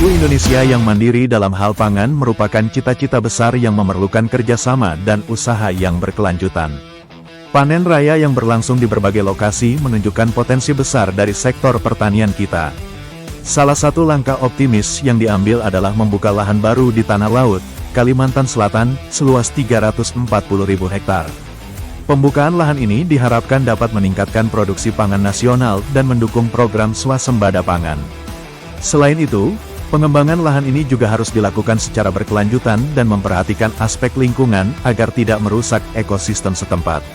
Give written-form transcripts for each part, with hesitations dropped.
Menuju Indonesia yang mandiri dalam hal pangan merupakan cita-cita besar yang memerlukan kerjasama dan usaha yang berkelanjutan. Panen raya yang berlangsung di berbagai lokasi menunjukkan potensi besar dari sektor pertanian kita. Salah satu langkah optimis yang diambil adalah membuka lahan baru di Tanah Laut, Kalimantan Selatan, seluas 340.000 hektar. Pembukaan lahan ini diharapkan dapat meningkatkan produksi pangan nasional dan mendukung program swasembada pangan. Selain itu, pengembangan lahan ini juga harus dilakukan secara berkelanjutan dan memperhatikan aspek lingkungan agar tidak merusak ekosistem setempat.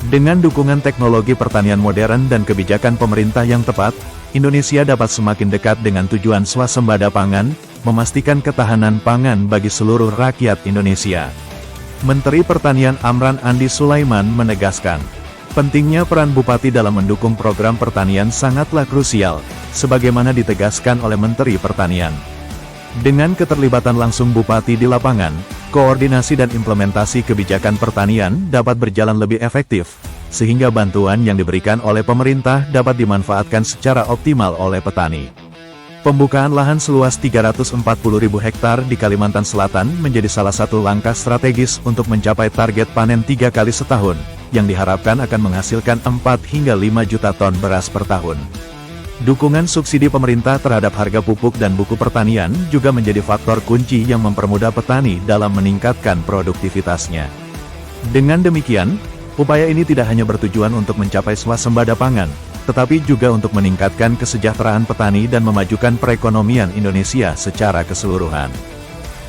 Dengan dukungan teknologi pertanian modern dan kebijakan pemerintah yang tepat, Indonesia dapat semakin dekat dengan tujuan swasembada pangan, memastikan ketahanan pangan bagi seluruh rakyat Indonesia. Menteri Pertanian Amran Andi Sulaiman menegaskan, pentingnya peran Bupati dalam mendukung program pertanian sangatlah krusial, sebagaimana ditegaskan oleh Menteri Pertanian. Dengan keterlibatan langsung Bupati di lapangan, koordinasi dan implementasi kebijakan pertanian dapat berjalan lebih efektif, sehingga bantuan yang diberikan oleh pemerintah dapat dimanfaatkan secara optimal oleh petani. Pembukaan lahan seluas 340.000 hektar di Kalimantan Selatan menjadi salah satu langkah strategis untuk mencapai target panen 3 kali setahun, yang diharapkan akan menghasilkan 4 hingga 5 juta ton beras per tahun. Dukungan subsidi pemerintah terhadap harga pupuk dan buku pertanian juga menjadi faktor kunci yang mempermudah petani dalam meningkatkan produktivitasnya. Dengan demikian, upaya ini tidak hanya bertujuan untuk mencapai swasembada pangan, tetapi juga untuk meningkatkan kesejahteraan petani dan memajukan perekonomian Indonesia secara keseluruhan.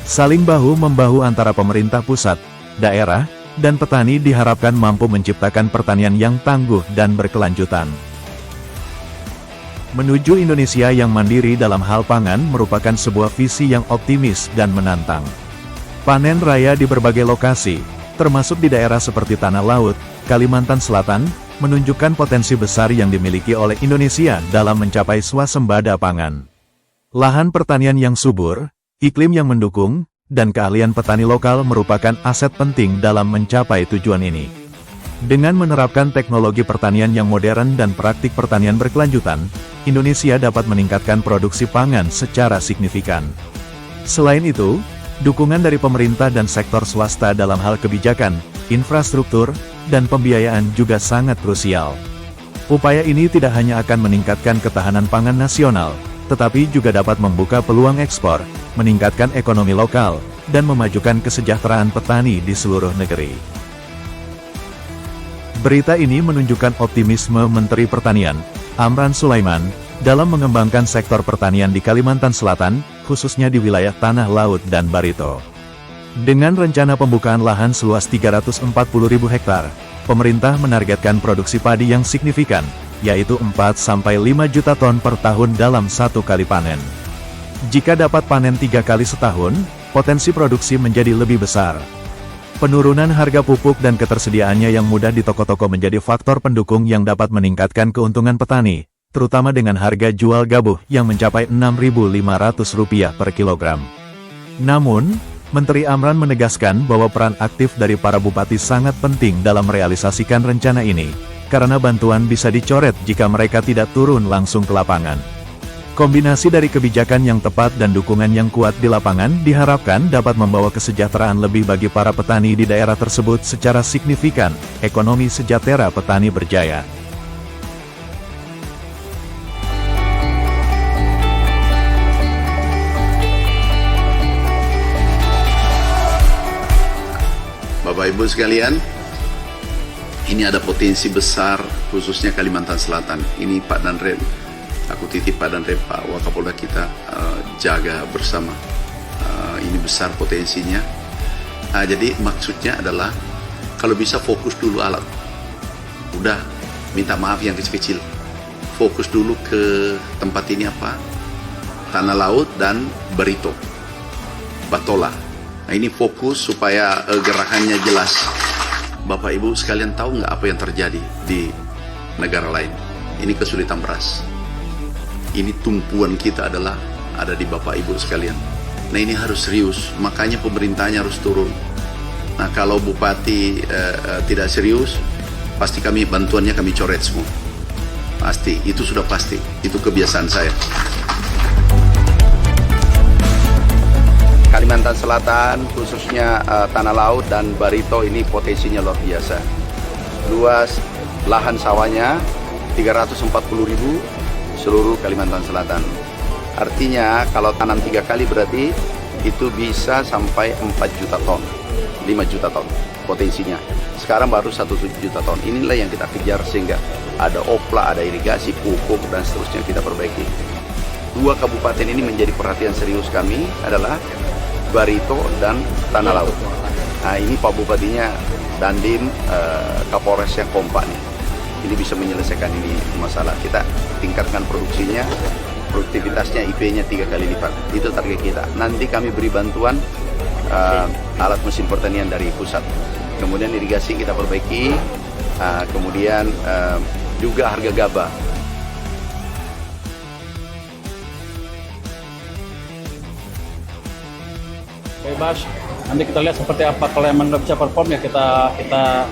Saling bahu-membahu antara pemerintah pusat, daerah, dan petani diharapkan mampu menciptakan pertanian yang tangguh dan berkelanjutan. Menuju Indonesia yang mandiri dalam hal pangan merupakan sebuah visi yang optimis dan menantang. Panen raya di berbagai lokasi, termasuk di daerah seperti Tanah Laut, Kalimantan Selatan, menunjukkan potensi besar yang dimiliki oleh Indonesia dalam mencapai swasembada pangan. Lahan pertanian yang subur, iklim yang mendukung, dan keahlian petani lokal merupakan aset penting dalam mencapai tujuan ini. Dengan menerapkan teknologi pertanian yang modern dan praktik pertanian berkelanjutan, Indonesia dapat meningkatkan produksi pangan secara signifikan. Selain itu, dukungan dari pemerintah dan sektor swasta dalam hal kebijakan, infrastruktur, dan pembiayaan juga sangat krusial. Upaya ini tidak hanya akan meningkatkan ketahanan pangan nasional, tetapi juga dapat membuka peluang ekspor, meningkatkan ekonomi lokal, dan memajukan kesejahteraan petani di seluruh negeri. Berita ini menunjukkan optimisme Menteri Pertanian, Amran Sulaiman, dalam mengembangkan sektor pertanian di Kalimantan Selatan, khususnya di wilayah Tanah Laut dan Barito. Dengan rencana pembukaan lahan seluas 340.000 hektar, pemerintah menargetkan produksi padi yang signifikan, yaitu 4-5 juta ton per tahun dalam satu kali panen. Jika dapat panen 3 kali setahun, potensi produksi menjadi lebih besar. Penurunan harga pupuk dan ketersediaannya yang mudah di toko-toko menjadi faktor pendukung yang dapat meningkatkan keuntungan petani, terutama dengan harga jual gabuh yang mencapai Rp6.500 per kilogram. Namun, Menteri Amran menegaskan bahwa peran aktif dari para bupati sangat penting dalam merealisasikan rencana ini, karena bantuan bisa dicoret jika mereka tidak turun langsung ke lapangan. Kombinasi dari kebijakan yang tepat dan dukungan yang kuat di lapangan diharapkan dapat membawa kesejahteraan lebih bagi para petani di daerah tersebut secara signifikan, ekonomi sejahtera petani berjaya. Bapak Ibu sekalian, ini ada potensi besar khususnya Kalimantan Selatan. Ini Pak Danrem, aku titip Pak Danrem, Pak Wakapolda kita jaga bersama. Ini besar potensinya. Jadi maksudnya adalah kalau bisa fokus dulu alat. Udah minta maaf yang kecil-kecil. Fokus dulu ke tempat ini apa? Tanah Laut dan Barito, Batola. Nah, ini fokus supaya gerakannya jelas. Bapak Ibu sekalian tahu nggak apa yang terjadi di negara lain? Ini kesulitan beras. Ini tumpuan kita adalah ada di Bapak Ibu sekalian. Nah, ini harus serius, makanya pemerintahnya harus turun. Nah, kalau bupati tidak serius, pasti bantuannya kami coret semua. Pasti, itu sudah pasti. Itu kebiasaan saya. Kalimantan Selatan, khususnya Tanah Laut dan Barito ini potensinya luar biasa. Luas lahan sawahnya 340.000 seluruh Kalimantan Selatan. Artinya kalau tanam 3 kali berarti itu bisa sampai 4 juta ton, 5 juta ton potensinya. Sekarang baru 1 juta ton. Inilah yang kita kejar sehingga ada opla, ada irigasi, pupuk dan seterusnya kita perbaiki. 2 kabupaten ini menjadi perhatian serius kami adalah Barito dan Tanah Laut. Nah, ini Pak Bupatinya Dandim, Kapolres yang kompak nih. Ini bisa menyelesaikan ini masalah. Kita tingkatkan produksinya, produktivitasnya, IP-nya 3 kali lipat. Itu target kita. Nanti kami beri bantuan alat mesin pertanian dari pusat. Kemudian irigasi kita perbaiki, kemudian juga harga gabah. Bebas, nanti kita lihat seperti apa. Kalau emang nggak bisa perform ya kita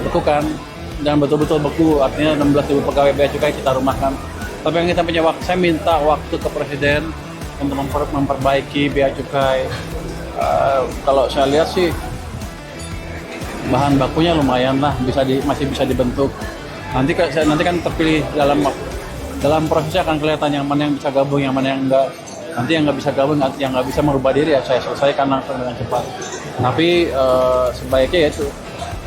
bekukan dan betul-betul beku, artinya 16.000 pegawai bea cukai kita rumahkan. Tapi yang kita punya waktu, saya minta waktu ke Presiden untuk memperbaiki bea cukai. Kalau saya lihat sih bahan bakunya lumayan lah, masih bisa dibentuk. Nanti kan terpilih dalam prosesnya akan kelihatan yang mana yang bisa gabung, yang mana yang enggak. Nanti yang nggak bisa gabung, yang nggak bisa merubah diri ya saya selesaikan langsung dengan cepat. Tapi sebaiknya ya itu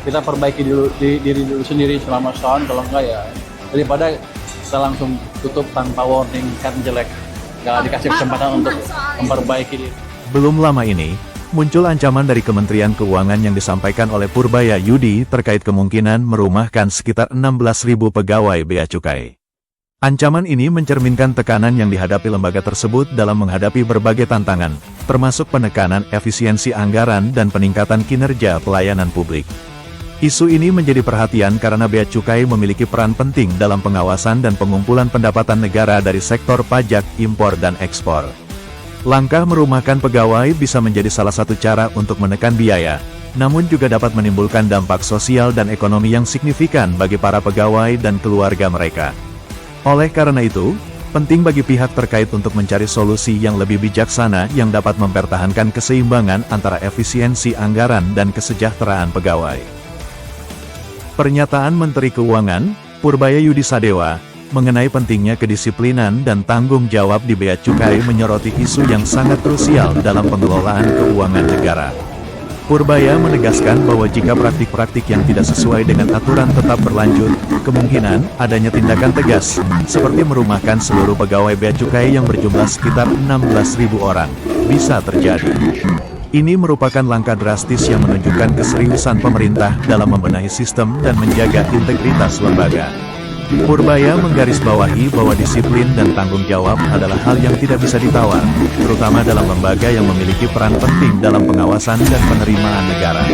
kita perbaiki diri dulu sendiri selama setahun, kalau enggak ya daripada kita langsung tutup tanpa warning kan jelek, nggak dikasih kesempatan untuk memperbaiki diri. Belum lama ini, muncul ancaman dari Kementerian Keuangan yang disampaikan oleh Purbaya Yudi terkait kemungkinan merumahkan sekitar 16.000 pegawai bea cukai. Ancaman ini mencerminkan tekanan yang dihadapi lembaga tersebut dalam menghadapi berbagai tantangan, termasuk penekanan efisiensi anggaran dan peningkatan kinerja pelayanan publik. Isu ini menjadi perhatian karena bea cukai memiliki peran penting dalam pengawasan dan pengumpulan pendapatan negara dari sektor pajak, impor dan ekspor. Langkah merumahkan pegawai bisa menjadi salah satu cara untuk menekan biaya, namun juga dapat menimbulkan dampak sosial dan ekonomi yang signifikan bagi para pegawai dan keluarga mereka. Oleh karena itu, penting bagi pihak terkait untuk mencari solusi yang lebih bijaksana yang dapat mempertahankan keseimbangan antara efisiensi anggaran dan kesejahteraan pegawai. Pernyataan Menteri Keuangan, Purbaya Yudi Sadewa, mengenai pentingnya kedisiplinan dan tanggung jawab di bea cukai menyoroti isu yang sangat krusial dalam pengelolaan keuangan negara. Purbaya menegaskan bahwa jika praktik-praktik yang tidak sesuai dengan aturan tetap berlanjut, kemungkinan adanya tindakan tegas, seperti merumahkan seluruh pegawai bea cukai yang berjumlah sekitar 16.000 orang, bisa terjadi. Ini merupakan langkah drastis yang menunjukkan keseriusan pemerintah dalam membenahi sistem dan menjaga integritas lembaga. Purbaya menggarisbawahi bahwa disiplin dan tanggung jawab adalah hal yang tidak bisa ditawar, terutama dalam lembaga yang memiliki peran penting dalam pengawasan dan penerimaan negara.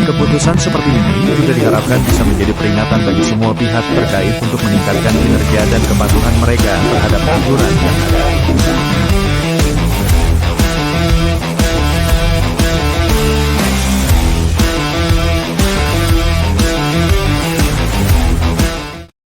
Keputusan seperti ini juga diharapkan bisa menjadi peringatan bagi semua pihak terkait untuk meningkatkan kinerja dan kepatuhan mereka terhadap aturan yang ada.